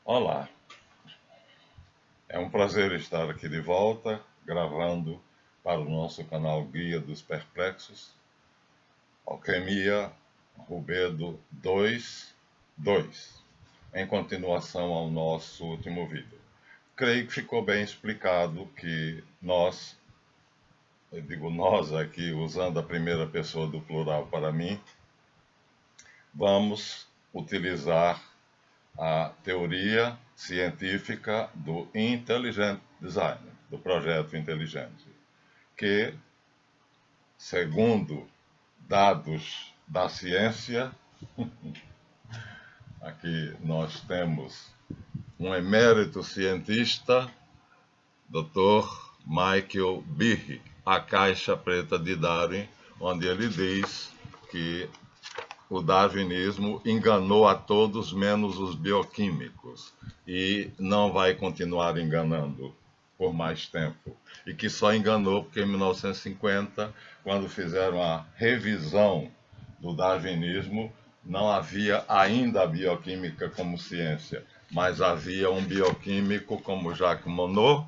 Olá, é um prazer estar aqui de volta, gravando para o nosso canal Guia dos Perplexos, Alquimia Rubedo 2.2, em continuação ao nosso último vídeo. Creio que ficou bem explicado que nós, eu digo nós aqui usando a primeira pessoa do plural para mim, vamos utilizar a teoria científica do Intelligent Design, do projeto inteligente, que, segundo dados da ciência, aqui nós temos um emérito cientista, Dr. Michael Behe, A Caixa Preta de Darwin, onde ele diz que o darwinismo enganou a todos menos os bioquímicos e não vai continuar enganando por mais tempo. E que só enganou porque em 1950, quando fizeram a revisão do darwinismo, não havia ainda a bioquímica como ciência, mas havia um bioquímico como Jacques Monod,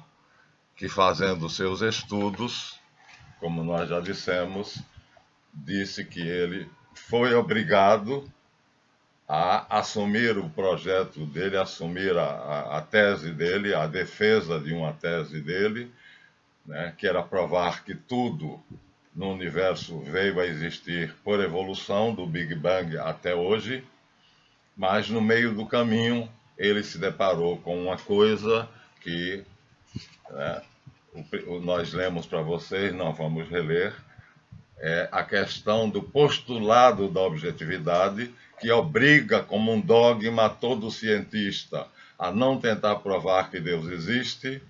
que fazendo seus estudos, como nós já dissemos, disse que ele foi obrigado a assumir o projeto dele, assumir a tese dele, a defesa de uma tese dele, né, que era provar que tudo no universo veio a existir por evolução, do Big Bang até hoje, mas no meio do caminho ele se deparou com uma coisa que nós lemos para vocês, não vamos reler, é a questão do postulado da objetividade, que obriga como um dogma todo cientista a não tentar provar que Deus existe,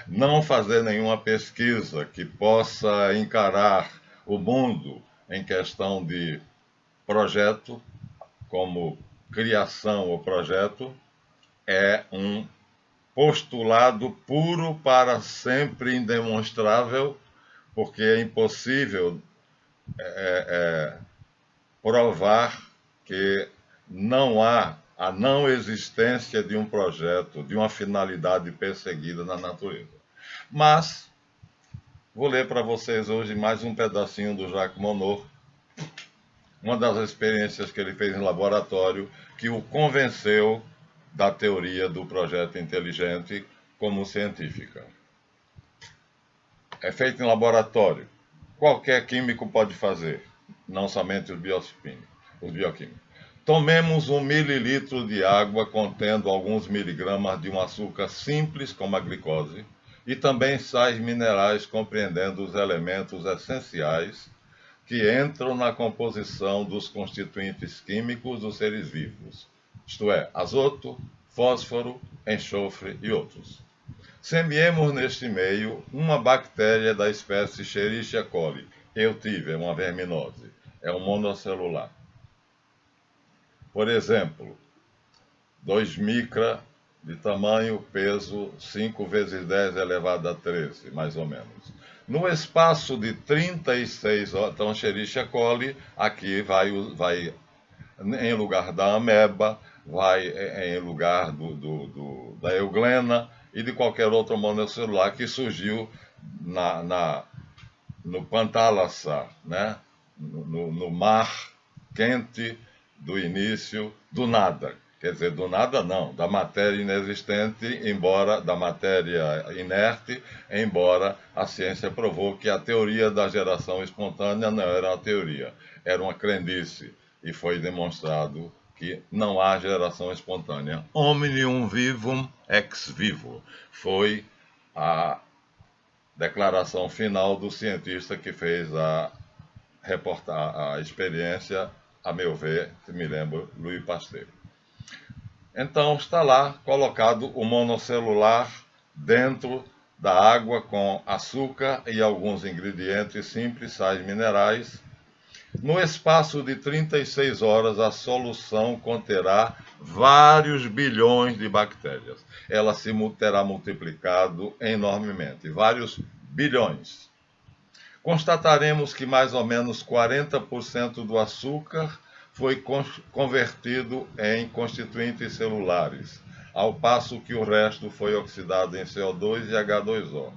não fazer nenhuma pesquisa que possa encarar o mundo em questão de projeto, como criação ou projeto, é um postulado puro para sempre indemonstrável, porque é impossível provar que não há a não existência de um projeto, de uma finalidade perseguida na natureza. Mas vou ler para vocês hoje mais um pedacinho do Jacques Monod, uma das experiências que ele fez em laboratório que o convenceu da teoria do projeto inteligente como científica. É feito em laboratório. Qualquer químico pode fazer, não somente os bioquímicos. Tomemos 1 mililitro de água contendo alguns miligramas de um açúcar simples, como a glicose, e também sais minerais compreendendo os elementos essenciais que entram na composição dos constituintes químicos dos seres vivos, isto é, azoto, fósforo, enxofre e outros. Semeemos neste meio uma bactéria da espécie Escherichia coli. Eu tive, é uma verminose, é um monocelular. Por exemplo, 2 micra de tamanho, peso 5 vezes 10 elevado a 13, mais ou menos. No espaço de 36 horas, então Escherichia coli, aqui vai em lugar da ameba, vai em lugar da euglena e de qualquer outro monocelular que surgiu no Pantalassa, né? no mar quente do início, do nada. Quer dizer, do nada não, da matéria inexistente, da matéria inerte, embora a ciência provou que a teoria da geração espontânea não era uma teoria, era uma crendice. E foi demonstrado que não há geração espontânea. Omnium vivum ex vivo. Foi a declaração final do cientista que fez a experiência, a meu ver, se me lembro, Louis Pasteur. Então está lá colocado o monocelular dentro da água com açúcar e alguns ingredientes simples, sais minerais. No espaço de 36 horas, a solução conterá vários bilhões de bactérias. Ela se terá multiplicado enormemente, vários bilhões. Constataremos que mais ou menos 40% do açúcar foi convertido em constituintes celulares, ao passo que o resto foi oxidado em CO2 e H2O.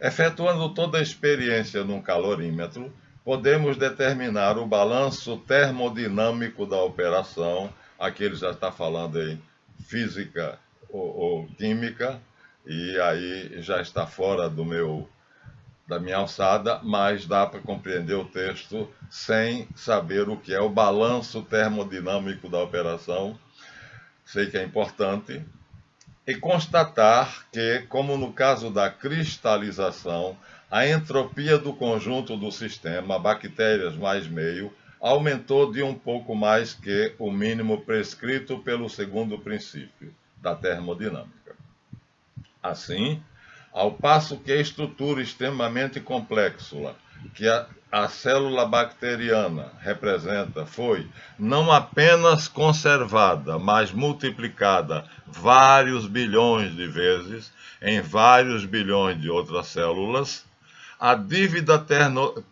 Efetuando toda a experiência num calorímetro, podemos determinar o balanço termodinâmico da operação. Aqui ele já está falando em física ou química, e aí já está fora da minha alçada, mas dá para compreender o texto sem saber o que é o balanço termodinâmico da operação. Sei que é importante. E constatar que, como no caso da cristalização, a entropia do conjunto do sistema, bactérias mais meio, aumentou de um pouco mais que o mínimo prescrito pelo segundo princípio da termodinâmica. Assim, ao passo que a estrutura extremamente complexa que a célula bacteriana representa foi não apenas conservada, mas multiplicada vários bilhões de vezes em vários bilhões de outras células, a dívida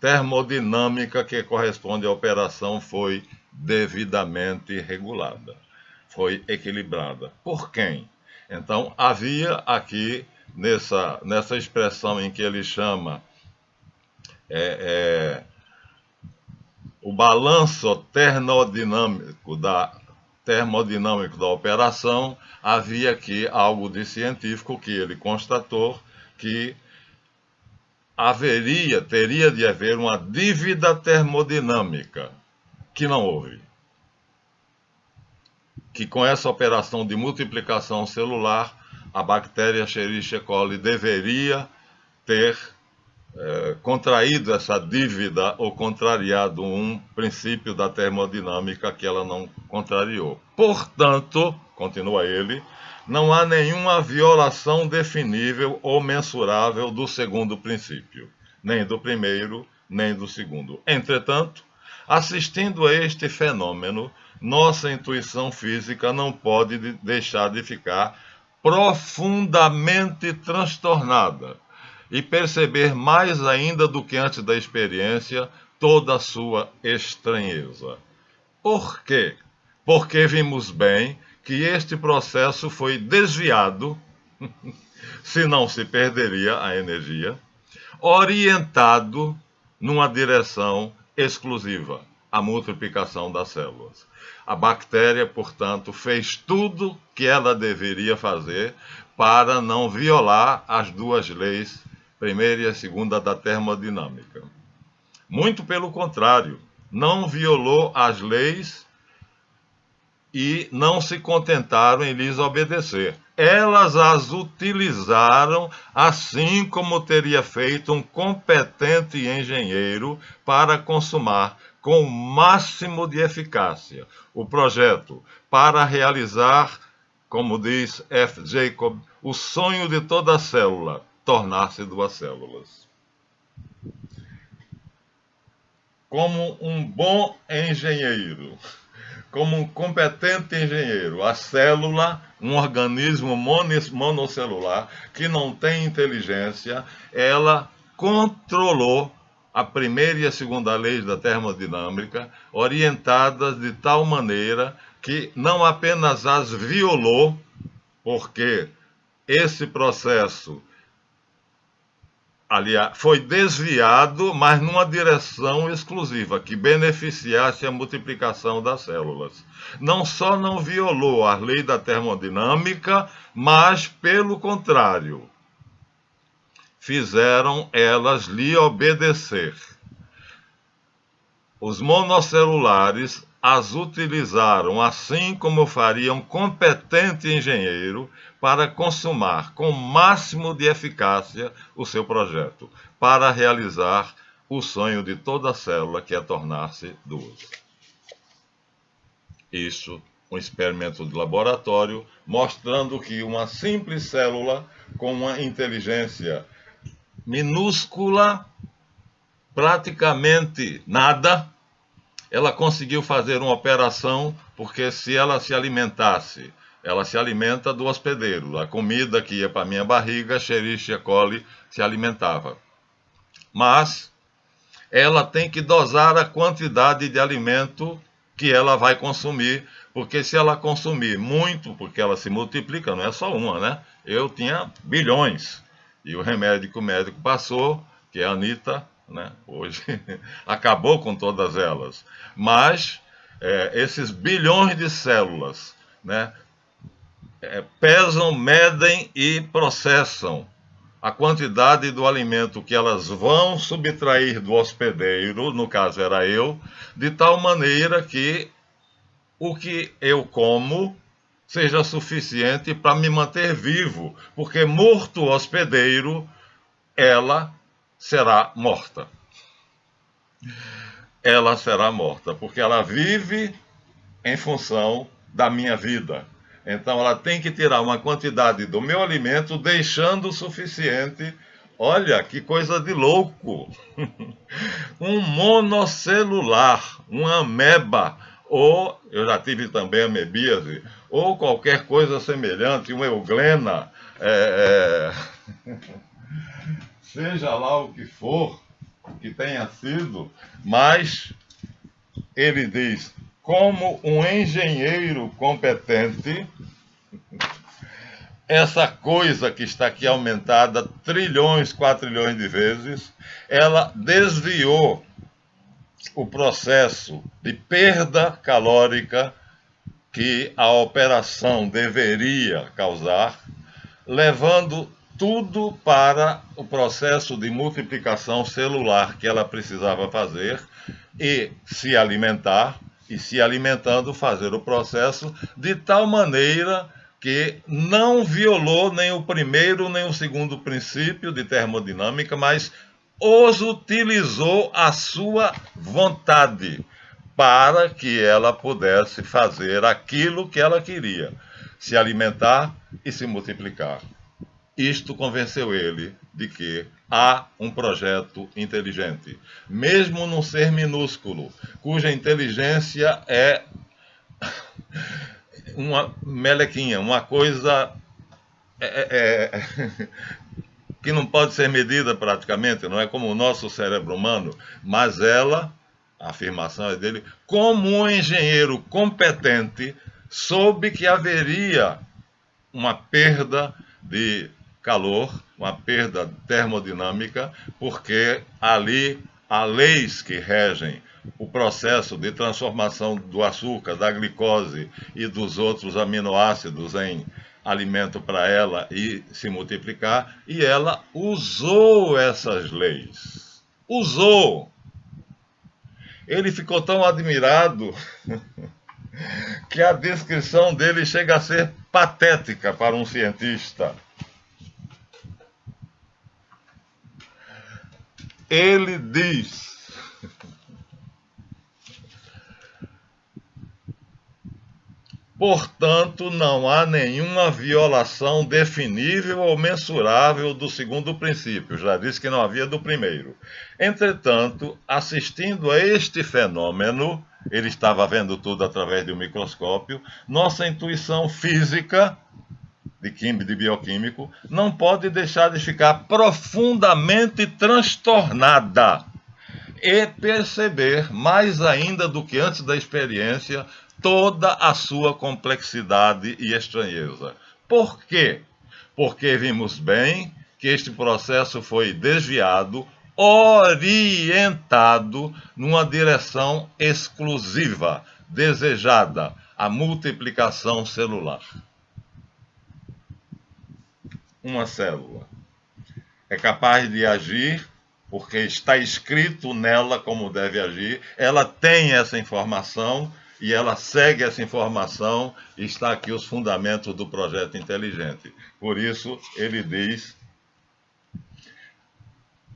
termodinâmica que corresponde à operação foi devidamente regulada, foi equilibrada. Por quem? Então, havia aqui, nessa expressão em que ele chama o balanço termodinâmico da operação, havia aqui algo de científico que ele constatou que teria de haver uma dívida termodinâmica, que não houve. Que com essa operação de multiplicação celular, a bactéria Escherichia coli deveria ter contraído essa dívida ou contrariado um princípio da termodinâmica que ela não contrariou. Portanto, continua ele, não há nenhuma violação definível ou mensurável do segundo princípio, nem do primeiro, nem do segundo. Entretanto, assistindo a este fenômeno, nossa intuição física não pode deixar de ficar profundamente transtornada e perceber mais ainda do que antes da experiência toda a sua estranheza. Por quê? Porque vimos bem que este processo foi desviado, senão se perderia a energia, orientado numa direção exclusiva, a multiplicação das células. A bactéria, portanto, fez tudo que ela deveria fazer para não violar as duas leis, primeira e a segunda da termodinâmica. Muito pelo contrário, não violou as leis e não se contentaram em lhes obedecer. Elas as utilizaram, assim como teria feito um competente engenheiro para consumar com o máximo de eficácia o projeto, para realizar, como diz F. Jacob, o sonho de toda célula, tornar-se duas células. Como um bom engenheiro, como um competente engenheiro, a célula, um organismo monocelular que não tem inteligência, ela controlou a primeira e a segunda leis da termodinâmica, orientadas de tal maneira que não apenas as violou, porque esse processo foi desviado, mas numa direção exclusiva, que beneficiasse a multiplicação das células. Não só não violou a lei da termodinâmica, mas, pelo contrário, fizeram elas lhe obedecer. Os monocelulares as utilizaram, assim como faria um competente engenheiro, para consumar com o máximo de eficácia o seu projeto, para realizar o sonho de toda célula, que é tornar-se duas. Isso, um experimento de laboratório, mostrando que uma simples célula com uma inteligência minúscula, praticamente nada, ela conseguiu fazer uma operação, porque se ela se alimentasse, ela se alimenta do hospedeiro, a comida que ia para a minha barriga, Escherichia coli se alimentava. Mas ela tem que dosar a quantidade de alimento que ela vai consumir, porque se ela consumir muito, porque ela se multiplica, não é só uma, né? Eu tinha bilhões, e o remédio que o médico passou, que é a Anitta, né? Hoje acabou com todas elas. Mas esses bilhões de células, né? Pesam, medem e processam a quantidade do alimento que elas vão subtrair do hospedeiro, no caso era eu, de tal maneira que o que eu como seja suficiente para me manter vivo, porque morto o hospedeiro, ela será morta. Ela será morta, porque ela vive em função da minha vida. Então ela tem que tirar uma quantidade do meu alimento, deixando o suficiente. Olha que coisa de louco! Um monocelular, uma ameba, ou eu já tive também amebíase, ou qualquer coisa semelhante, uma euglena, seja lá o que for que tenha sido, mas ele diz: como um engenheiro competente, essa coisa que está aqui aumentada trilhões, quatrilhões de vezes, ela desviou o processo de perda calórica que a operação deveria causar, levando tudo para o processo de multiplicação celular que ela precisava fazer e se alimentar, e se alimentando fazer o processo de tal maneira que não violou nem o primeiro nem o segundo princípio de termodinâmica, mas os utilizou à sua vontade para que ela pudesse fazer aquilo que ela queria, se alimentar e se multiplicar. Isto convenceu ele de que há um projeto inteligente, mesmo num ser minúsculo, cuja inteligência é uma melequinha, uma coisa que não pode ser medida praticamente, não é como o nosso cérebro humano, mas ela, a afirmação é dele, como um engenheiro competente, soube que haveria uma perda de calor, uma perda termodinâmica, porque ali há leis que regem o processo de transformação do açúcar, da glicose e dos outros aminoácidos em alimento para ela e se multiplicar, e ela usou essas leis. Usou! Ele ficou tão admirado que a descrição dele chega a ser patética para um cientista. Ele diz: portanto, não há nenhuma violação definível ou mensurável do segundo princípio. Já disse que não havia do primeiro. Entretanto, assistindo a este fenômeno, ele estava vendo tudo através de um microscópio, nossa intuição física, de bioquímico, não pode deixar de ficar profundamente transtornada e perceber, mais ainda do que antes da experiência, toda a sua complexidade e estranheza. Por quê? Porque vimos bem que este processo foi desviado, orientado numa direção exclusiva, desejada, a multiplicação celular. Uma célula é capaz de agir porque está escrito nela como deve agir, ela tem essa informação e ela segue essa informação, e está aqui os fundamentos do projeto inteligente. Por isso, ele diz: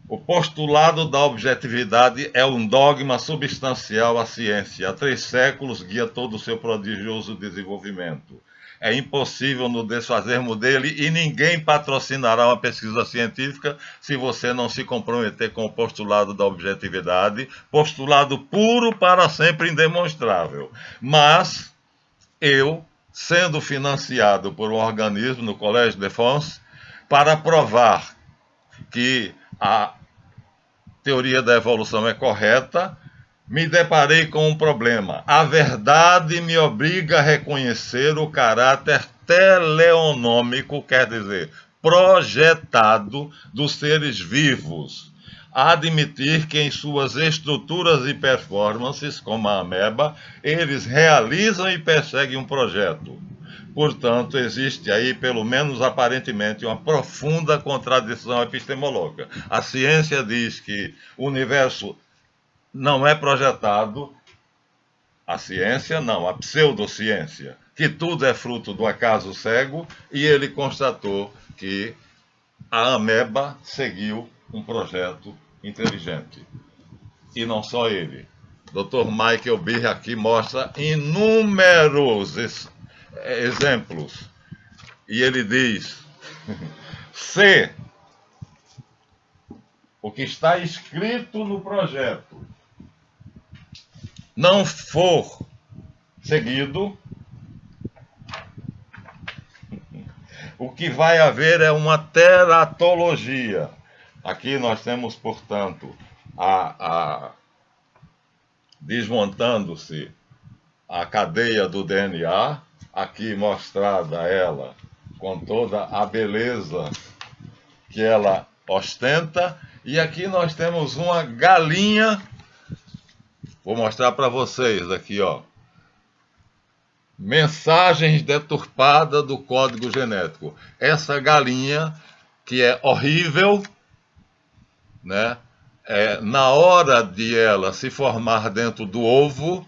o postulado da objetividade é um dogma substancial à ciência. Há 3 séculos guia todo o seu prodigioso desenvolvimento. É impossível nos desfazermos dele e ninguém patrocinará uma pesquisa científica se você não se comprometer com o postulado da objetividade, postulado puro para sempre indemonstrável. Mas eu, sendo financiado por um organismo no Collège de France, para provar que a teoria da evolução é correta, me deparei com um problema. A verdade me obriga a reconhecer o caráter teleonômico, quer dizer, projetado dos seres vivos, a admitir que em suas estruturas e performances, como a ameba, eles realizam e perseguem um projeto. Portanto, existe aí, pelo menos aparentemente, uma profunda contradição epistemológica. A ciência diz que o universo não é projetado, a ciência não, a pseudociência, que tudo é fruto do acaso cego, e ele constatou que a ameba seguiu um projeto inteligente. E não só ele. Dr. Michael Behe aqui mostra inúmeros exemplos. E ele diz: se o que está escrito no projeto não for seguido, o que vai haver é uma teratologia. Aqui nós temos, portanto, desmontando-se a cadeia do DNA, aqui mostrada ela com toda a beleza que ela ostenta, e aqui nós temos uma galinha. Vou mostrar para vocês aqui, ó. Mensagens deturpadas do código genético. Essa galinha, que é horrível, né? Na hora de ela se formar dentro do ovo,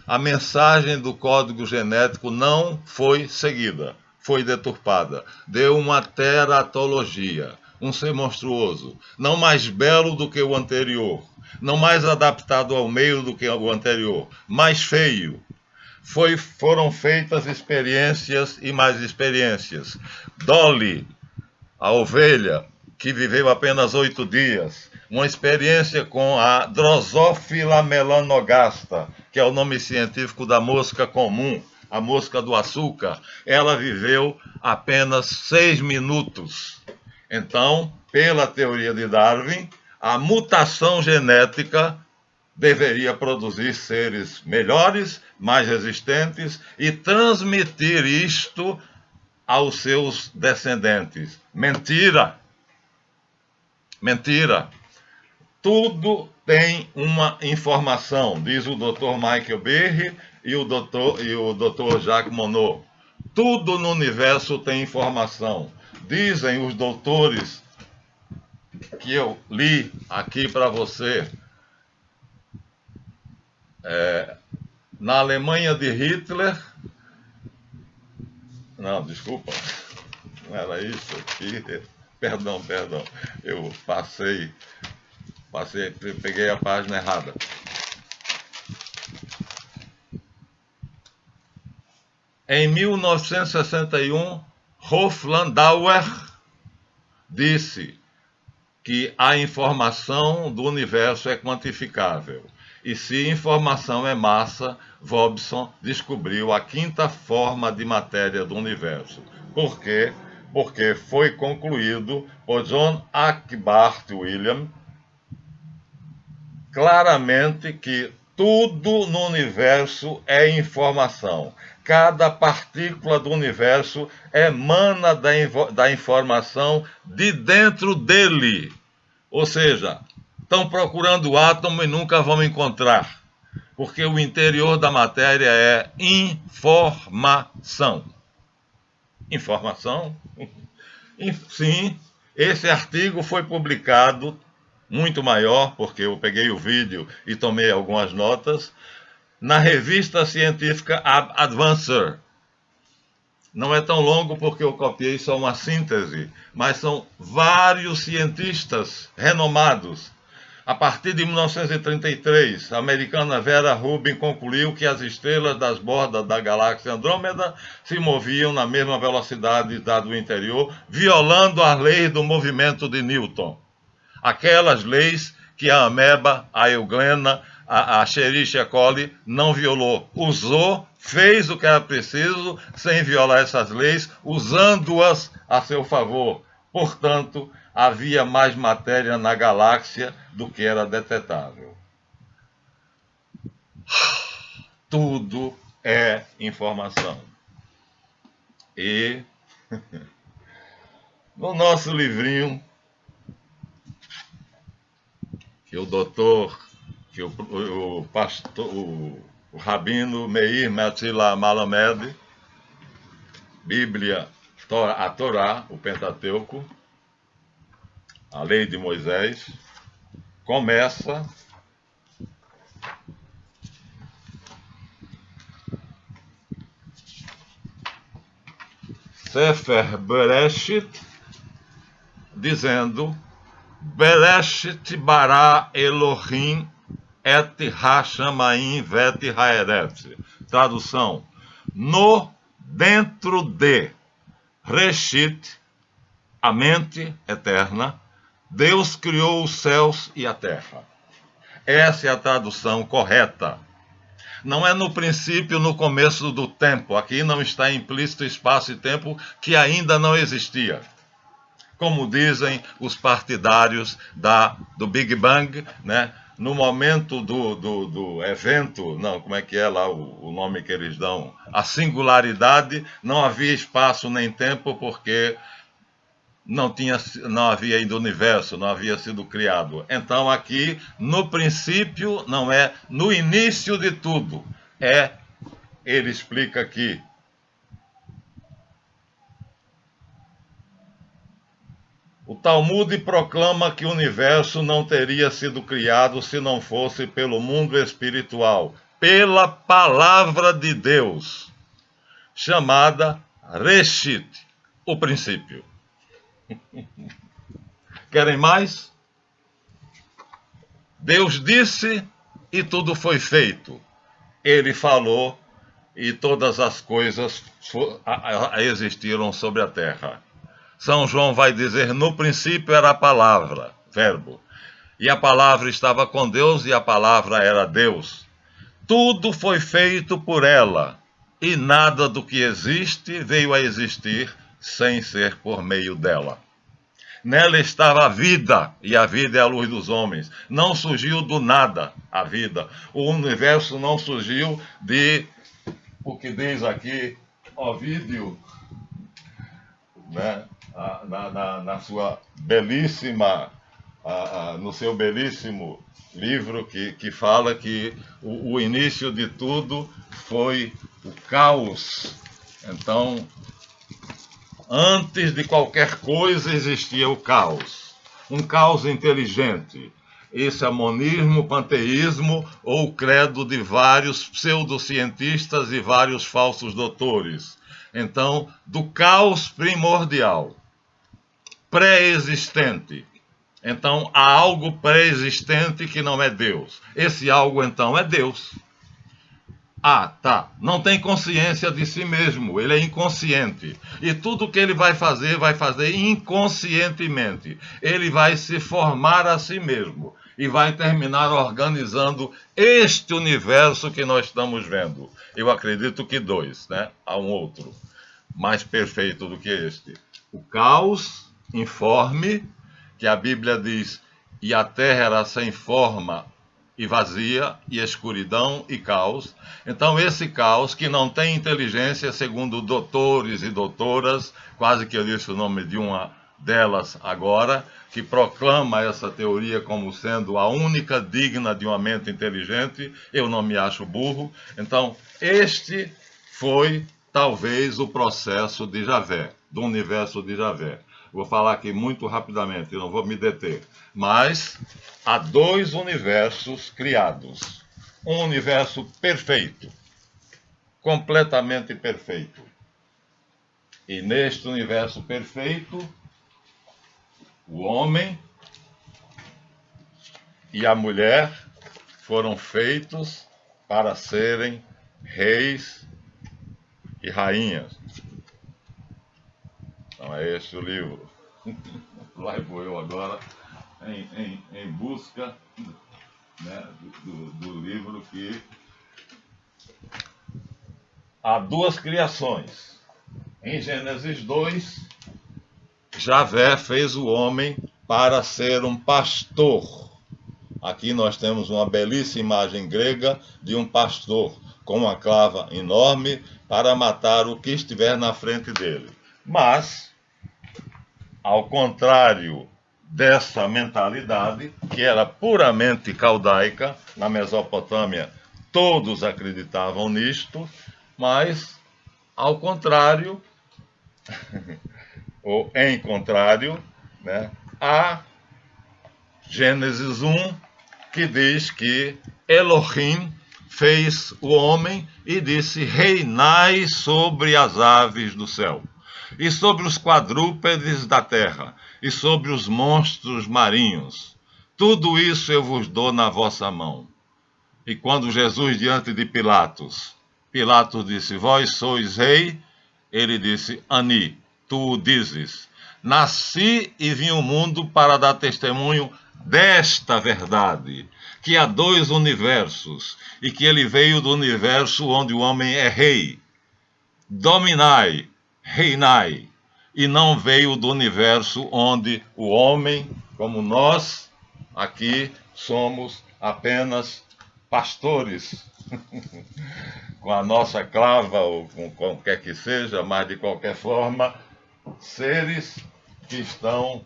a mensagem do código genético não foi seguida, foi deturpada. Deu uma teratologia, um ser monstruoso, não mais belo do que o anterior, não mais adaptado ao meio do que o anterior, mais feio. Foram feitas experiências e mais experiências. Dolly, a ovelha, que viveu apenas 8 dias, uma experiência com a Drosophila melanogasta, que é o nome científico da mosca comum, a mosca do açúcar. Ela viveu apenas 6 minutos. Então, pela teoria de Darwin, a mutação genética deveria produzir seres melhores, mais resistentes e transmitir isto aos seus descendentes. Mentira! Mentira! Tudo tem uma informação, diz o Dr. Michael Behe e o Dr. Jacques Monod. Tudo no universo tem informação. Dizem os doutores que eu li aqui para você, na Alemanha de Hitler. Não, desculpa, não era isso aqui. Perdão, eu peguei a página errada. Em 1961, Hoflandauer disse que a informação do universo é quantificável. E se informação é massa, Robson descobriu a quinta forma de matéria do universo. Por quê? Porque foi concluído por John Akbart William claramente que tudo no universo é informação. Cada partícula do universo emana da informação de dentro dele. Ou seja, estão procurando o átomo e nunca vão encontrar, porque o interior da matéria é informação. Informação? Sim, esse artigo foi publicado, muito maior, porque eu peguei o vídeo e tomei algumas notas, na revista científica Advancer. Não é tão longo porque eu copiei só uma síntese, mas são vários cientistas renomados. A partir de 1933, a americana Vera Rubin concluiu que as estrelas das bordas da galáxia Andrômeda se moviam na mesma velocidade da do interior, violando as leis do movimento de Newton. Aquelas leis que a ameba, a euglena, a Escherichia coli não violou. Usou, fez o que era preciso, sem violar essas leis, usando-as a seu favor. Portanto, havia mais matéria na galáxia do que era detetável. Tudo é informação. E no nosso livrinho, que o doutor, que o pastor, o rabino Meir Matila Malamed, Bíblia, a Torá, o Pentateuco, a lei de Moisés, começa Sefer Bereshit, dizendo: Bereshit bara Elohim et ha-shamayim vet ha'eretz. Tradução: no, dentro de, Reshit, a mente eterna, Deus criou os céus e a terra. Essa é a tradução correta. Não é no princípio, no começo do tempo. Aqui não está implícito espaço e tempo que ainda não existia. Como dizem os partidários do Big Bang, né? No momento do evento, não, como é que é lá o nome que eles dão? A singularidade, não havia espaço nem tempo, porque não havia ainda universo, não havia sido criado. Então aqui, no princípio, não é no início de tudo. Ele explica aqui. O Talmud proclama que o universo não teria sido criado se não fosse pelo mundo espiritual, pela palavra de Deus, chamada Reshit, o princípio. Querem mais? Deus disse e tudo foi feito. Ele falou e todas as coisas existiram sobre a terra. São João vai dizer: no princípio era a palavra, verbo, e a palavra estava com Deus e a palavra era Deus. Tudo foi feito por ela, e nada do que existe veio a existir sem ser por meio dela. Nela estava a vida, e a vida é a luz dos homens. Não surgiu do nada a vida. O universo não surgiu de, o que diz aqui, Ovídio, né? Na sua belíssima, no seu belíssimo livro que fala que o início de tudo foi o caos. Então, antes de qualquer coisa existia o caos. Um caos inteligente. Esse é monismo, panteísmo ou credo de vários pseudocientistas e vários falsos doutores. Então, do caos primordial, pré-existente. Então, há algo pré-existente que não é Deus. Esse algo, então, é Deus. Tá. Não tem consciência de si mesmo. Ele é inconsciente. E tudo que ele vai fazer inconscientemente. Ele vai se formar a si mesmo. E vai terminar organizando este universo que nós estamos vendo. Eu acredito que dois, né? Há um outro mais perfeito do que este. O caos informe, que a Bíblia diz: e a terra era sem forma e vazia, e escuridão e caos. Então esse caos, que não tem inteligência, segundo doutores e doutoras, quase que eu disse o nome de uma delas agora, que proclama essa teoria como sendo a única digna de uma mente inteligente, eu não me acho burro. Então este foi talvez o processo de Javé, do universo de Javé. Vou falar aqui muito rapidamente, não vou me deter. Mas há dois universos criados. Um universo perfeito, completamente perfeito. E neste universo perfeito, o homem e a mulher foram feitos para serem reis e rainhas. Então é este o livro. Lá vou eu agora em busca, né, do livro que há duas criações. Em Gênesis 2, Javé fez o homem para ser um pastor. Aqui nós temos uma belíssima imagem grega de um pastor com uma clava enorme para matar o que estiver na frente dele. Mas, ao contrário dessa mentalidade, que era puramente caldaica, na Mesopotâmia todos acreditavam nisto, mas, ao contrário, ou em contrário, né, há Gênesis 1, que diz que Elohim fez o homem e disse: reinai sobre as aves do céu, e sobre os quadrúpedes da terra, e sobre os monstros marinhos. Tudo isso eu vos dou na vossa mão. E quando Jesus, diante de Pilatos disse: vós sois rei, ele disse: Ani, tu o dizes. Nasci e vim ao mundo para dar testemunho desta verdade, que há dois universos, e que ele veio do universo onde o homem é rei. Dominai, reinai, e não veio do universo onde o homem, como nós, aqui somos apenas pastores, com a nossa clava ou com qualquer que seja, mas de qualquer forma, seres que estão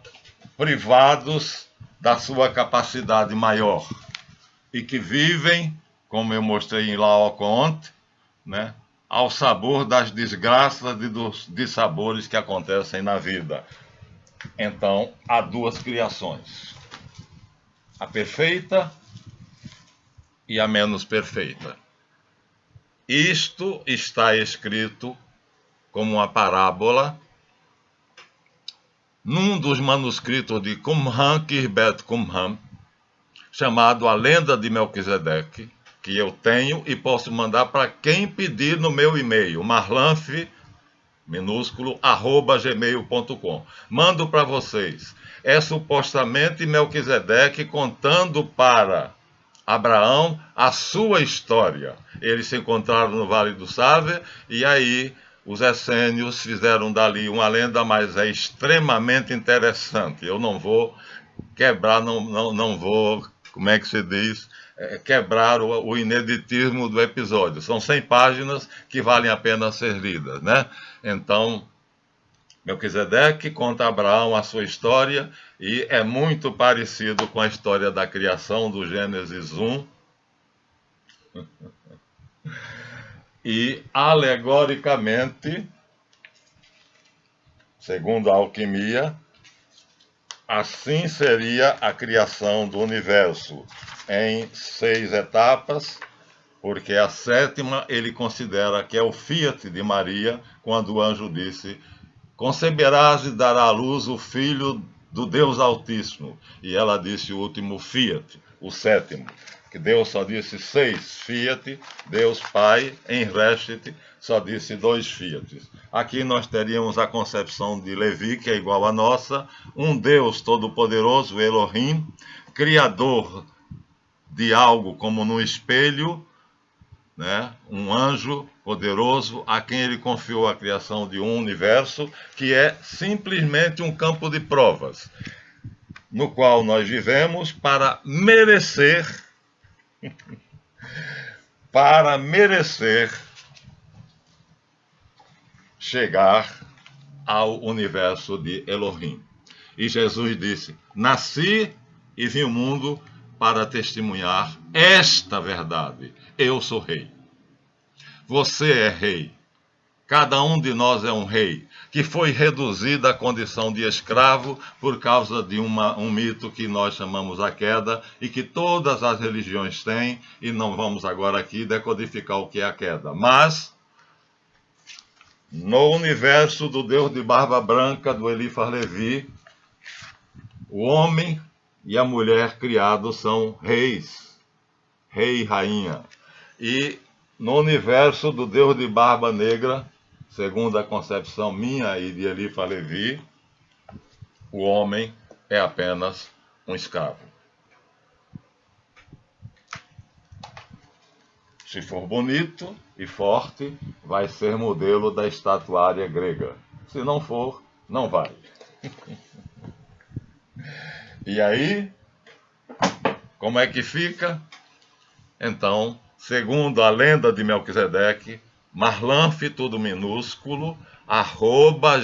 privados da sua capacidade maior e que vivem, como eu mostrei em Laocoonte, né, ao sabor das desgraças e dos dissabores que acontecem na vida. Então, há duas criações: a perfeita e a menos perfeita. Isto está escrito como uma parábola num dos manuscritos de Qumran Kirbet Qumran, chamado A Lenda de Melquisedeque, que eu tenho e posso mandar para quem pedir no meu e-mail, marlanf, minúsculo, @gmail.com. Mando para vocês. É supostamente Melquisedeque contando para Abraão a sua história. Eles se encontraram no Vale do Save e aí os essênios fizeram dali uma lenda, mas é extremamente interessante. Eu não vou quebrar, não vou, como é que se diz, quebrar o ineditismo do episódio. São 100 páginas que valem a pena ser lidas, né? Então, Melquisedeque conta a Abraão a sua história e é muito parecido com a história da criação do Gênesis 1. E, alegoricamente, segundo a alquimia, assim seria a criação do universo em 6 etapas, porque a 7ª ele considera que é o fiat de Maria, quando o anjo disse: conceberás e dará à luz o filho do Deus Altíssimo. E ela disse o último fiat, o 7º, que Deus só disse 6 fiat, Deus Pai, em Reshet, só disse 2 fiat. Aqui nós teríamos a concepção de Levi, que é igual à nossa, um Deus todo-poderoso, Elohim, criador de algo como no espelho, né? Um anjo poderoso a quem ele confiou a criação de um universo que é simplesmente um campo de provas, no qual nós vivemos para merecer chegar ao universo de Elohim. E Jesus disse: nasci e vim ao mundo para testemunhar esta verdade. Eu sou rei. Você é rei. Cada um de nós é um rei, que foi reduzido à condição de escravo por causa de um mito que nós chamamos a queda e que todas as religiões têm, e não vamos agora aqui decodificar o que é a queda. Mas, no universo do Deus de barba branca, do Eliphas Levi, o homem e a mulher criados são reis, rei e rainha. E no universo do Deus de barba negra, segundo a concepção minha e de Eliphas Levi, o homem é apenas um escravo. Se for bonito e forte, vai ser modelo da estatuária grega. Se não for, não vai. E aí, Como é que fica? Então, segundo a lenda de Melquisedeque, Marlanf, tudo minúsculo,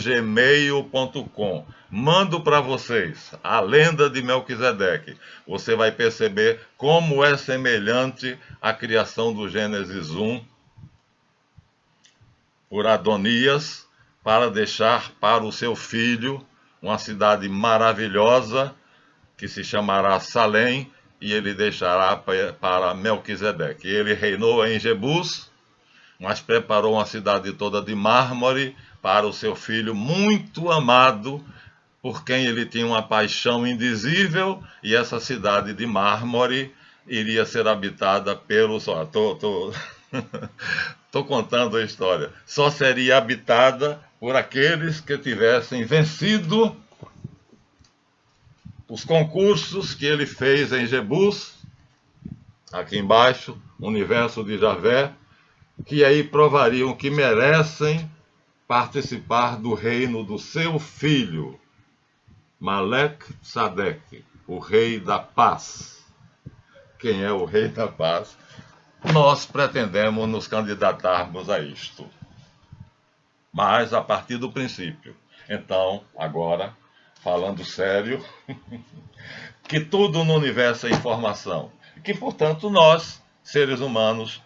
@gmail.com. Mando para vocês a lenda de Melquisedeque. Você vai perceber como é semelhante à criação do Gênesis 1 por Adonias, para deixar para o seu filho uma cidade maravilhosa que se chamará Salém, e ele deixará para Melquisedeque. Ele reinou em Jebus, mas preparou uma cidade toda de mármore para o seu filho muito amado, por quem ele tinha uma paixão indizível, e essa cidade de mármore iria ser habitada pelos... Estou contando a história. Só seria habitada por aqueles que tivessem vencido os concursos que ele fez em Jebus, aqui embaixo, Universo de Javé, que aí provariam que merecem participar do reino do seu filho, Malek Sadek, o rei da paz. Quem é o rei da paz? Nós pretendemos nos candidatarmos a isto, mas a partir do princípio. Então, agora, falando sério, que tudo no universo é informação, e que, portanto, nós, seres humanos,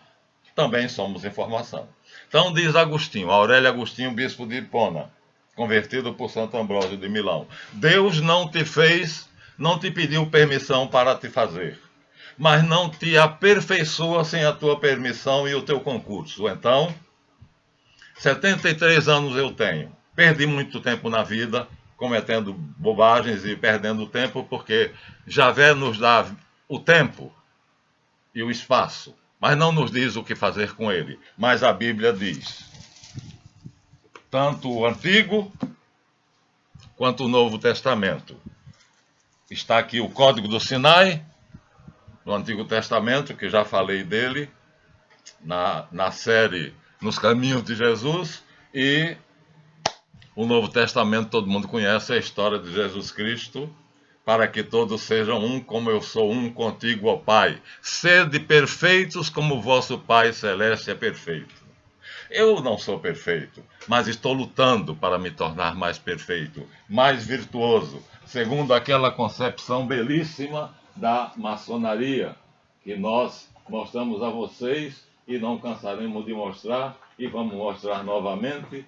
também somos informação. Então, diz Agostinho, Aurélio Agostinho, bispo de Hipona, convertido por Santo Ambrósio de Milão: Deus não te fez, não te pediu permissão para te fazer, mas não te aperfeiçoa sem a tua permissão e o teu concurso. Então, 73 anos eu tenho. Perdi muito tempo na vida, cometendo bobagens e perdendo tempo, porque Javé nos dá o tempo e o espaço, mas não nos diz o que fazer com ele. Mas a Bíblia diz, tanto o Antigo quanto o Novo Testamento. Está aqui o Código do Sinai, no Antigo Testamento, que já falei dele, na série Nos Caminhos de Jesus, e o Novo Testamento, todo mundo conhece a história de Jesus Cristo, para que todos sejam um, como eu sou um contigo, ó Pai. Sede perfeitos como o vosso Pai Celeste é perfeito. Eu não sou perfeito, mas estou lutando para me tornar mais perfeito, mais virtuoso, segundo aquela concepção belíssima da maçonaria, que nós mostramos a vocês e não cansaremos de mostrar, e vamos mostrar novamente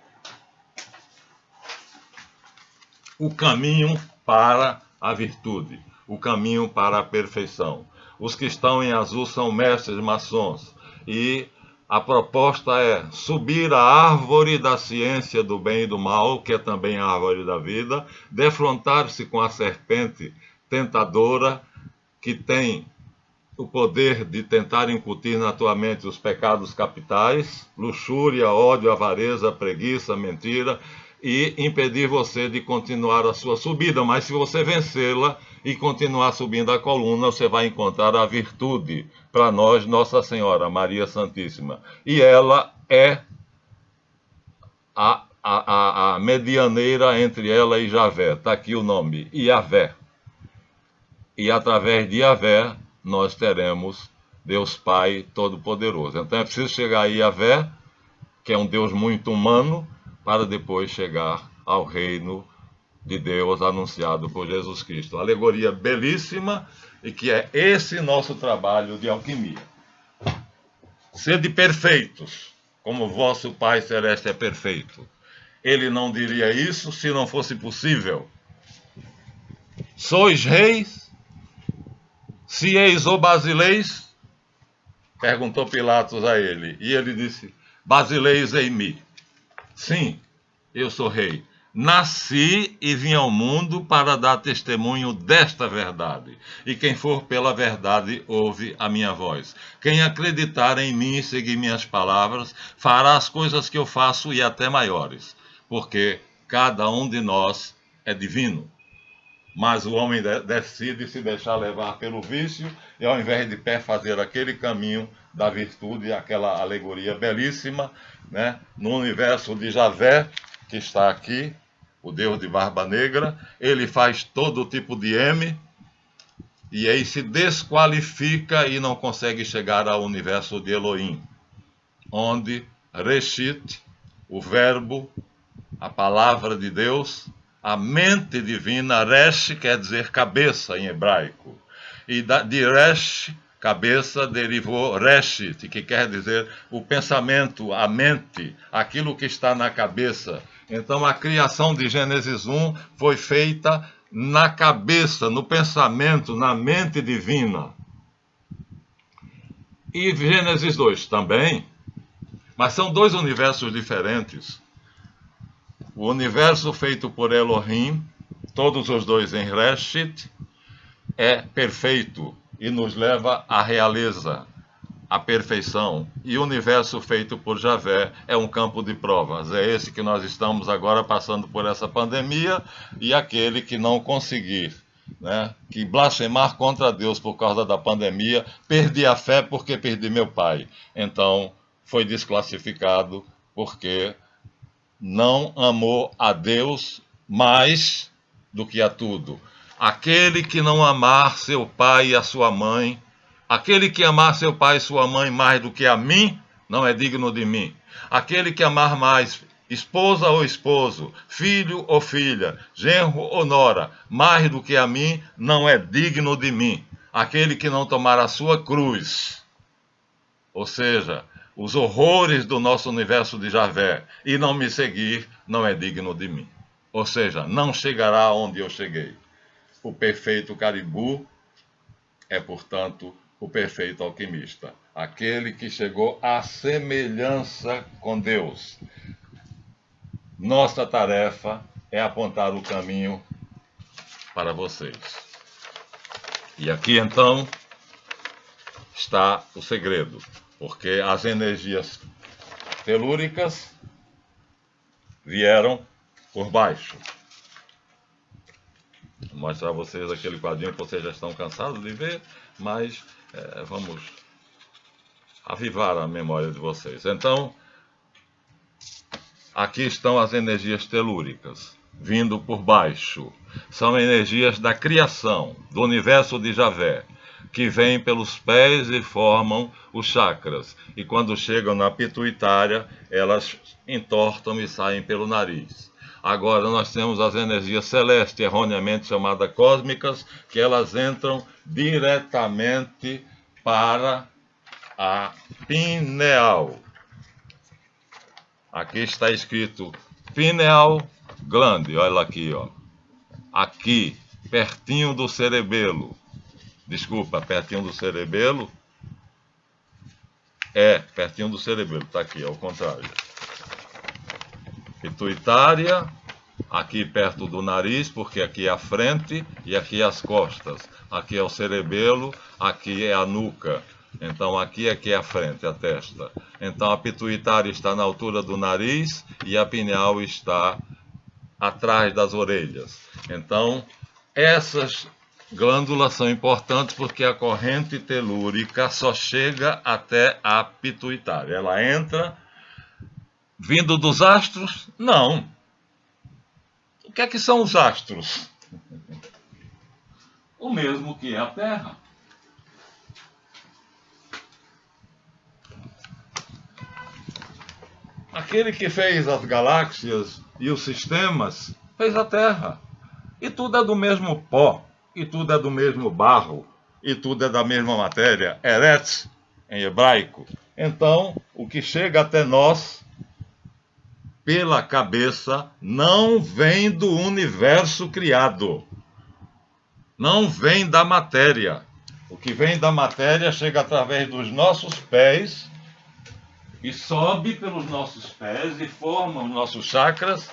o caminho para a virtude, o caminho para a perfeição. Os que estão em azul são mestres maçons, e a proposta é subir a árvore da ciência do bem e do mal, que é também a árvore da vida, defrontar-se com a serpente tentadora, que tem o poder de tentar incutir na tua mente os pecados capitais, luxúria, ódio, avareza, preguiça, mentira, e impedir você de continuar a sua subida. Mas se você vencê-la e continuar subindo a coluna, você vai encontrar a virtude. Para nós, Nossa Senhora, Maria Santíssima. E ela é a medianeira entre ela e Javé. Está aqui o nome, Iavé. E através de Iavé, nós teremos Deus Pai Todo-Poderoso. Então é preciso chegar a Iavé, que é um Deus muito humano, para depois chegar ao reino de Deus anunciado por Jesus Cristo. Alegoria belíssima, e que é esse nosso trabalho de alquimia. Sede perfeitos, como vosso Pai Celeste é perfeito. Ele não diria isso se não fosse possível. Sois reis? Se eis ou basileis? Perguntou Pilatos a ele. E ele disse, basileis em mim. Sim, eu sou rei. Nasci e vim ao mundo para dar testemunho desta verdade. E quem for pela verdade, ouve a minha voz. Quem acreditar em mim e seguir minhas palavras, fará as coisas que eu faço e até maiores. Porque cada um de nós é divino. Mas o homem decide se deixar levar pelo vício e, ao invés de fazer aquele caminho da virtude, aquela alegoria belíssima, né, no universo de Javé, que está aqui, o Deus de barba negra, ele faz todo tipo de M, e aí se desqualifica e não consegue chegar ao universo de Elohim, onde Reshit, o verbo, a palavra de Deus, a mente divina, Resh quer dizer cabeça em hebraico, e de Resh, cabeça, derivou Reshit, que quer dizer o pensamento, a mente, aquilo que está na cabeça. Então a criação de Gênesis 1 foi feita na cabeça, no pensamento, na mente divina. E Gênesis 2 também, mas são dois universos diferentes. O universo feito por Elohim, todos os dois em Reshit, é perfeito e nos leva à realeza, à perfeição. E o universo feito por Javé é um campo de provas. É esse que nós estamos agora passando por essa pandemia, e aquele que não conseguir, né, que blasfemar contra Deus por causa da pandemia, perdi a fé porque perdi meu pai. Então, foi desclassificado porque não amou a Deus mais do que a tudo. Aquele que não amar seu pai e a sua mãe, aquele que amar seu pai e sua mãe mais do que a mim, não é digno de mim. Aquele que amar mais esposa ou esposo, filho ou filha, genro ou nora, mais do que a mim, não é digno de mim. Aquele que não tomar a sua cruz, ou seja, os horrores do nosso universo de Javé, e não me seguir, não é digno de mim. Ou seja, não chegará onde eu cheguei. O perfeito Caribou é, portanto, o perfeito alquimista. Aquele que chegou à semelhança com Deus. Nossa tarefa é apontar o caminho para vocês. E aqui, então, está o segredo. Porque as energias telúricas vieram por baixo. Vou mostrar a vocês aquele quadrinho que vocês já estão cansados de ver, mas vamos avivar a memória de vocês. Então, aqui estão as energias telúricas, vindo por baixo. São energias da criação, do universo de Javé, que vêm pelos pés e formam os chakras. E quando chegam na pituitária, elas entortam e saem pelo nariz. Agora nós temos as energias celestes, erroneamente chamadas cósmicas, que elas entram diretamente para a pineal. Aqui está escrito pineal glande, olha aqui, ó. Aqui, pertinho do cerebelo. Desculpa, pertinho do cerebelo. Pertinho do cerebelo, está aqui, ao contrário. Pituitária, aqui perto do nariz, porque aqui é a frente e aqui as costas. Aqui é o cerebelo, aqui é a nuca. Então aqui é que é a frente, a testa. Então a pituitária está na altura do nariz e a pineal está atrás das orelhas. Então essas glândulas são importantes porque a corrente telúrica só chega até a pituitária. Ela entra vindo dos astros? Não. O que é que são os astros? O mesmo que é a Terra. Aquele que fez as galáxias e os sistemas, fez a Terra. E tudo é do mesmo pó, e tudo é do mesmo barro, e tudo é da mesma matéria, eretz, em hebraico. Então, o que chega até nós, pela cabeça, não vem do universo criado. Não vem da matéria. O que vem da matéria chega através dos nossos pés, e sobe pelos nossos pés e forma os nossos chakras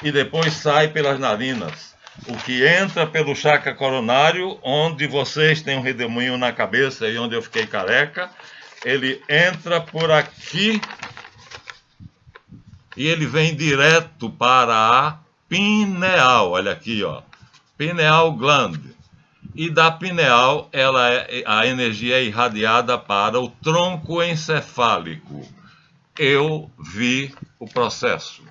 e depois sai pelas narinas. O que entra pelo chakra coronário, onde vocês têm um redemoinho na cabeça e onde eu fiquei careca, ele entra por aqui e ele vem direto para a pineal. Olha aqui, ó. Pineal gland. E da pineal, a energia é irradiada para o tronco encefálico. Eu vi o processo.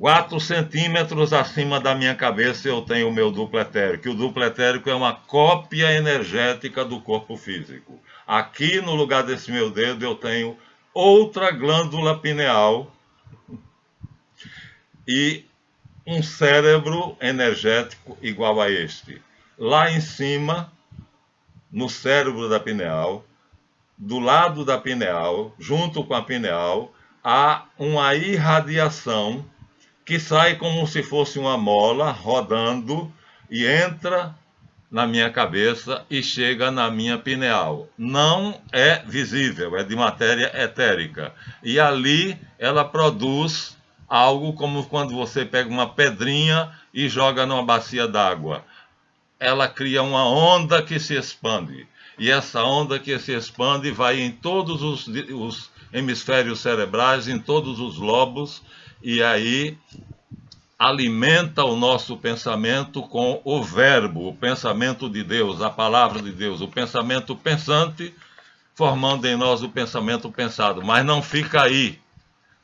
4 centímetros acima da minha cabeça eu tenho o meu duplo etérico. O duplo etérico é uma cópia energética do corpo físico. Aqui no lugar desse meu dedo eu tenho outra glândula pineal e um cérebro energético igual a este. Lá em cima, no cérebro da pineal, do lado da pineal, junto com a pineal, há uma irradiação que sai como se fosse uma mola rodando e entra na minha cabeça e chega na minha pineal. Não é visível, é de matéria etérica. E ali ela produz algo como quando você pega uma pedrinha e joga numa bacia d'água. Ela cria uma onda que se expande. E essa onda que se expande vai em todos os hemisférios cerebrais, em todos os lobos, e aí alimenta o nosso pensamento com o verbo, o pensamento de Deus, a palavra de Deus, o pensamento pensante, formando em nós o pensamento pensado. Mas não fica aí.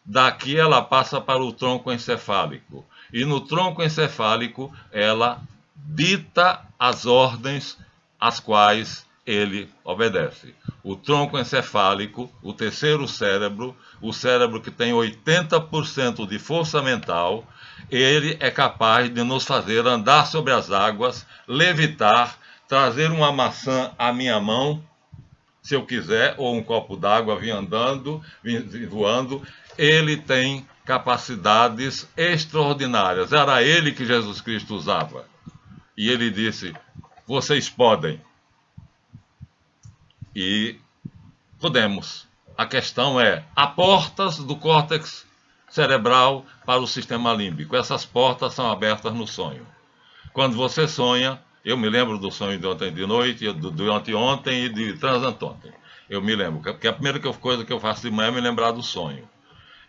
Daqui ela passa para o tronco encefálico. E no tronco encefálico ela dita as ordens às quais ele obedece. O tronco encefálico, o terceiro cérebro, o cérebro que tem 80% de força mental, ele é capaz de nos fazer andar sobre as águas, levitar, trazer uma maçã à minha mão, se eu quiser, ou um copo d'água vir andando, vir voando. Ele tem capacidades extraordinárias. Era ele que Jesus Cristo usava. E ele disse: vocês podem. E podemos. A questão é, há portas do córtex cerebral para o sistema límbico. Essas portas são abertas no sonho. Quando você sonha, eu me lembro do sonho de ontem de noite, do anteontem e de transanteontem. Eu me lembro, porque a primeira coisa que eu faço de manhã é me lembrar do sonho.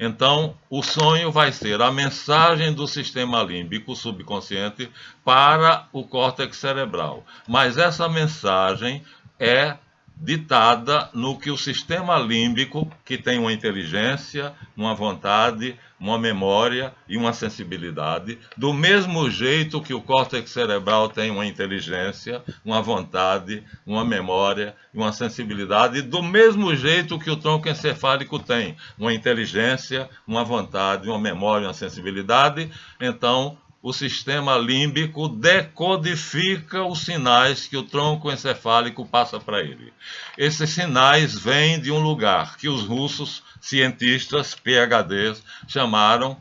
Então, o sonho vai ser a mensagem do sistema límbico subconsciente para o córtex cerebral. Mas essa mensagem é ditada no que o sistema límbico, que tem uma inteligência, uma vontade, uma memória e uma sensibilidade, do mesmo jeito que o córtex cerebral tem uma inteligência, uma vontade, uma memória e uma sensibilidade, do mesmo jeito que o tronco encefálico tem uma inteligência, uma vontade, uma memória e uma sensibilidade. Então, o sistema límbico decodifica os sinais que o tronco encefálico passa para ele. Esses sinais vêm de um lugar que os russos cientistas, PhDs, chamaram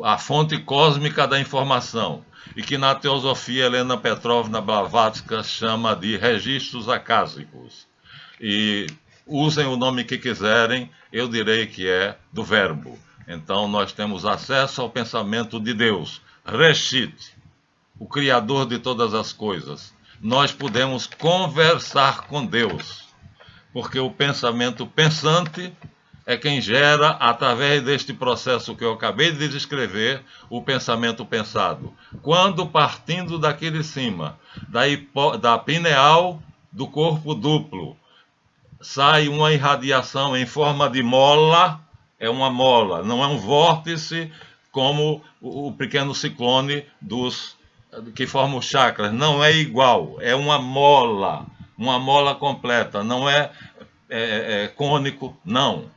a fonte cósmica da informação, e que na teosofia Helena Petrovna Blavatsky chama de registros acásicos. E usem o nome que quiserem, eu direi que é do verbo. Então, nós temos acesso ao pensamento de Deus, Reshit, o Criador de todas as coisas. Nós podemos conversar com Deus, porque o pensamento pensante é quem gera, através deste processo que eu acabei de descrever, o pensamento pensado. Quando, partindo daqui de cima, da pineal do corpo duplo, sai uma irradiação em forma de mola, é uma mola, não é um vórtice como o pequeno ciclone que forma os chakras. Não é igual, é uma mola completa, não é cônico, não.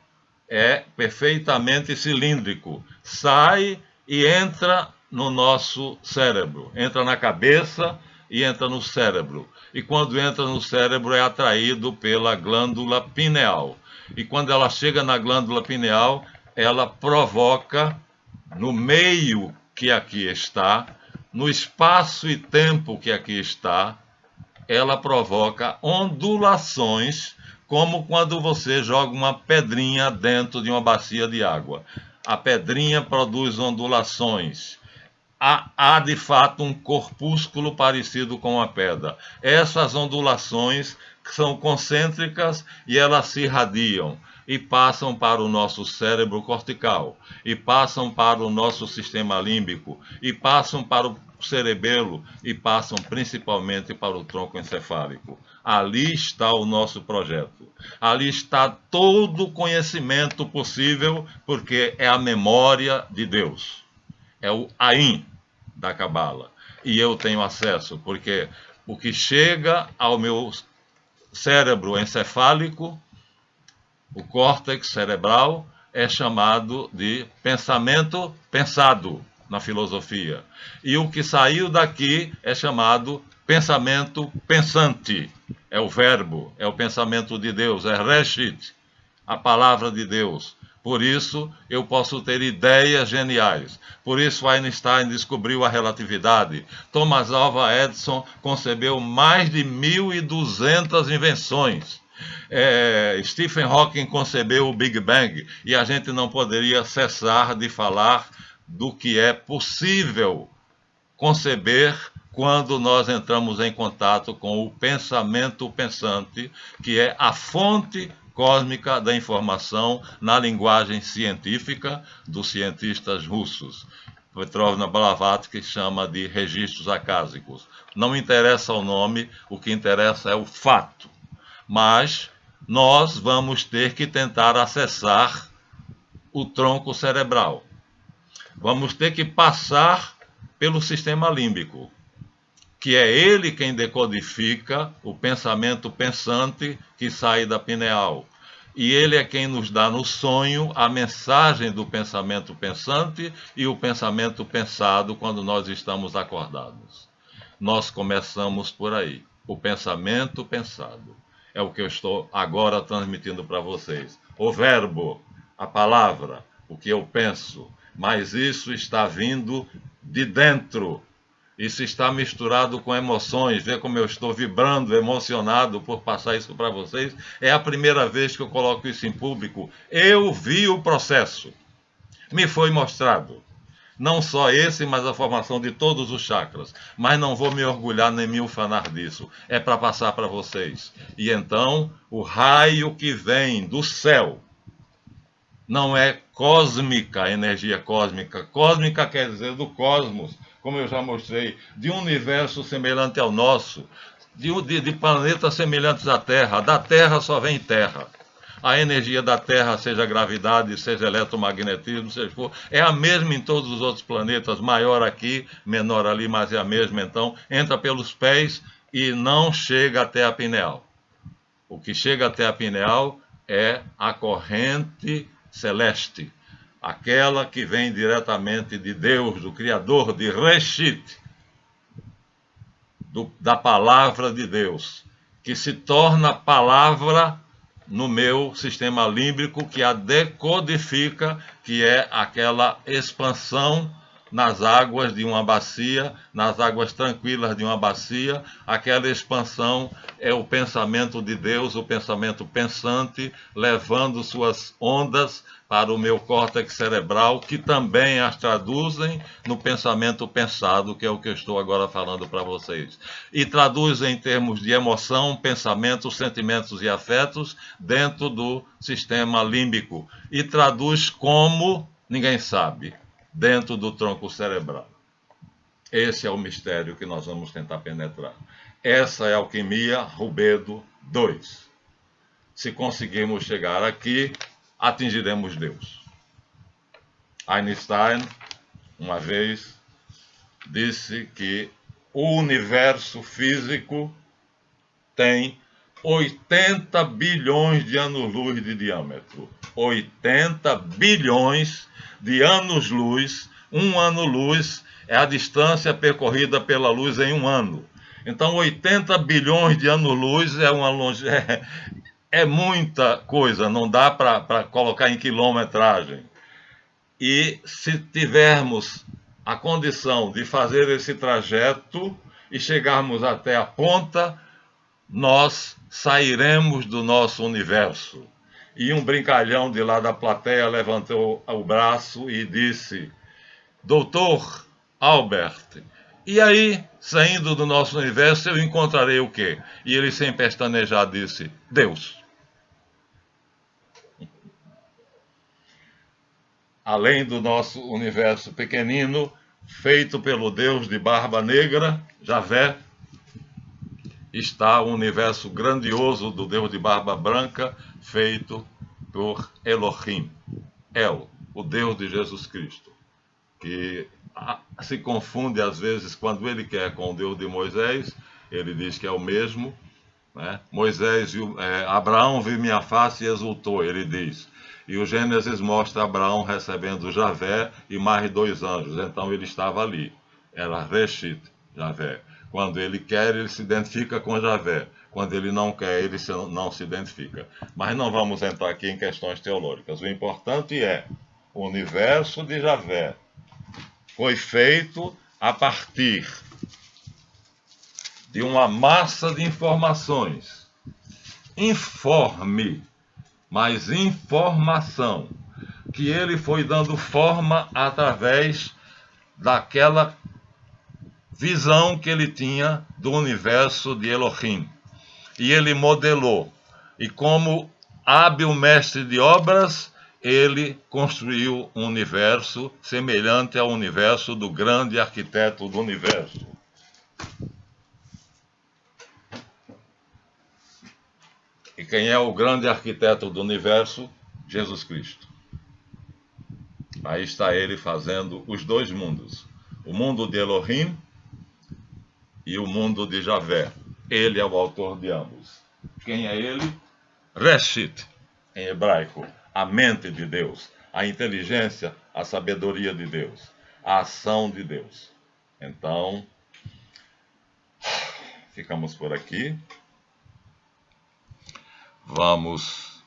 É perfeitamente cilíndrico. Sai e entra no nosso cérebro, entra na cabeça e entra no cérebro. E quando entra no cérebro é atraído pela glândula pineal. E quando ela chega na glândula pineal, ela provoca, no meio que aqui está, no espaço e tempo que aqui está, ela provoca ondulações, como quando você joga uma pedrinha dentro de uma bacia de água. A pedrinha produz ondulações. Há de fato um corpúsculo parecido com a pedra. Essas ondulações são concêntricas e elas se irradiam e passam para o nosso cérebro cortical, e passam para o nosso sistema límbico, e passam para o cerebelo, e passam principalmente para o tronco encefálico. Ali está o nosso projeto. Ali está todo o conhecimento possível, porque é a memória de Deus. É o Ain da Cabala. E eu tenho acesso, porque o que chega ao meu cérebro encefálico, o córtex cerebral, é chamado de pensamento pensado na filosofia. E o que saiu daqui é chamado pensamento pensante. É o verbo, é o pensamento de Deus, é Reshit, a palavra de Deus. Por isso, eu posso ter ideias geniais. Por isso, Einstein descobriu a relatividade. Thomas Alva Edison concebeu mais de 1.200 invenções. Stephen Hawking concebeu o Big Bang. E a gente não poderia cessar de falar do que é possível conceber quando nós entramos em contato com o pensamento pensante, que é a fonte cósmica da informação na linguagem científica dos cientistas russos. Petrovna Blavatsky chama de registros acásicos. Não interessa o nome, o que interessa é o fato. Mas nós vamos ter que tentar acessar o tronco cerebral. Vamos ter que passar pelo sistema límbico, que é ele quem decodifica o pensamento pensante que sai da pineal. E ele é quem nos dá no sonho a mensagem do pensamento pensante e o pensamento pensado quando nós estamos acordados. Nós começamos por aí, o pensamento pensado. É o que eu estou agora transmitindo para vocês. O verbo, a palavra, o que eu penso, mas isso está vindo de dentro. Isso está misturado com emoções. Vê como eu estou vibrando, emocionado por passar isso para vocês. É a primeira vez que eu coloco isso em público. Eu vi o processo. Me foi mostrado. Não só esse, mas a formação de todos os chakras. Mas não vou me orgulhar nem me ufanar disso. É para passar para vocês. E então, o raio que vem do céu não é cósmica, energia cósmica. Cósmica quer dizer do cosmos, como eu já mostrei, de um universo semelhante ao nosso, de planetas semelhantes à Terra. Da Terra só vem Terra. A energia da Terra, seja gravidade, seja eletromagnetismo, seja for, é a mesma em todos os outros planetas, maior aqui, menor ali, mas é a mesma. Então, entra pelos pés e não chega até a pineal. O que chega até a pineal é a corrente celeste, aquela que vem diretamente de Deus, do Criador, de Reshit, da palavra de Deus, que se torna palavra no meu sistema límbico, que a decodifica, que é aquela expansão nas águas de uma bacia, nas águas tranquilas de uma bacia. Aquela expansão é o pensamento de Deus, o pensamento pensante, levando suas ondas para o meu córtex cerebral, que também as traduzem no pensamento pensado, que é o que eu estou agora falando para vocês. E traduz em termos de emoção, pensamentos, sentimentos e afetos dentro do sistema límbico. E traduz como ninguém sabe, dentro do tronco cerebral. Esse é o mistério que nós vamos tentar penetrar. Essa é a alquimia Rubedo 2. Se conseguirmos chegar aqui, atingiremos Deus. Einstein, uma vez, disse que o universo físico tem 80 bilhões de anos-luz de diâmetro. 80 bilhões de anos-luz. Um ano-luz é a distância percorrida pela luz em um ano. Então, 80 bilhões de anos-luz é muita coisa, não dá para colocar em quilometragem. E se tivermos a condição de fazer esse trajeto e chegarmos até a ponta, nós sairemos do nosso universo. E um brincalhão de lá da plateia levantou o braço e disse: Doutor Albert, e aí, saindo do nosso universo, eu encontrarei o quê? E ele, sem pestanejar, disse: Deus. Além do nosso universo pequenino, feito pelo Deus de barba negra, Javé, está o universo grandioso do Deus de barba branca, feito por Elohim, El, o Deus de Jesus Cristo, que se confunde às vezes quando ele quer com o Deus de Moisés, ele diz que é o mesmo, né? Moisés viu, Abraão viu minha face e exultou, ele diz. E o Gênesis mostra Abraão recebendo Javé e mais 2 anjos. Então ele estava ali. Era Reshit, Javé. Quando ele quer, ele se identifica com Javé. Quando ele não quer, ele não se identifica. Mas não vamos entrar aqui em questões teológicas. O importante é o universo de Javé foi feito a partir de uma massa de informações. Informe, mas informação, que ele foi dando forma através daquela visão que ele tinha do universo de Elohim. E ele modelou. E como hábil mestre de obras, ele construiu um universo semelhante ao universo do grande arquiteto do universo. E quem é o grande arquiteto do universo? Jesus Cristo. Aí está ele fazendo os 2 mundos. O mundo de Elohim e o mundo de Javé. Ele é o autor de ambos. Quem é ele? Reshit, em hebraico. A mente de Deus. A inteligência, a sabedoria de Deus. A ação de Deus. Então, ficamos por aqui. Vamos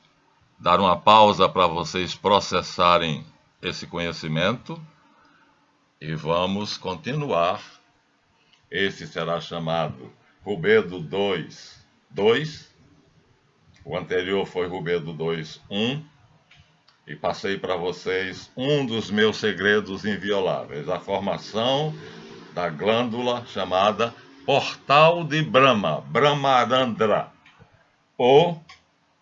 dar uma pausa para vocês processarem esse conhecimento e vamos continuar. Esse será chamado Rubedo 2.2. O anterior foi Rubedo 2.1. E passei para vocês um dos meus segredos invioláveis, a formação da glândula chamada portal de Brahma, Brahmarandra, ou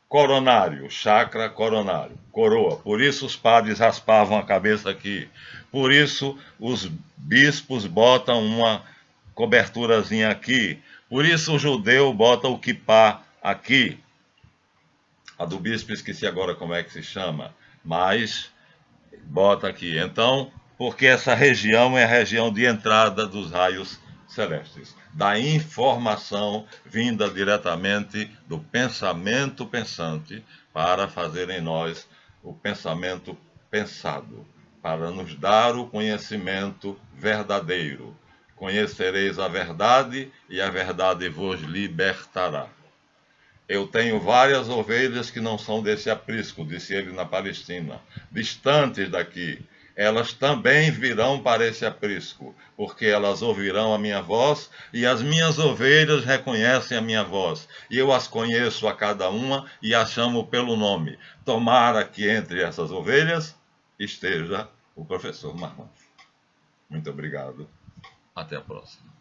coronário, chakra coronário, coroa. Por isso os padres raspavam a cabeça aqui. Por isso os bispos botam uma coberturazinha aqui. Por isso o judeu bota o kippá aqui. A do bispo esqueci agora como é que se chama, mas bota aqui. Então, porque essa região é a região de entrada dos raios celestes, da informação vinda diretamente do pensamento pensante para fazer em nós o pensamento pensado, para nos dar o conhecimento verdadeiro. Conhecereis a verdade e a verdade vos libertará. Eu tenho várias ovelhas que não são desse aprisco, disse ele na Palestina, distantes daqui. Elas também virão para esse aprisco, porque elas ouvirão a minha voz, e as minhas ovelhas reconhecem a minha voz, e eu as conheço a cada uma e as chamo pelo nome. Tomara que entre essas ovelhas esteja o professor Marlon. Muito obrigado. Até a próxima.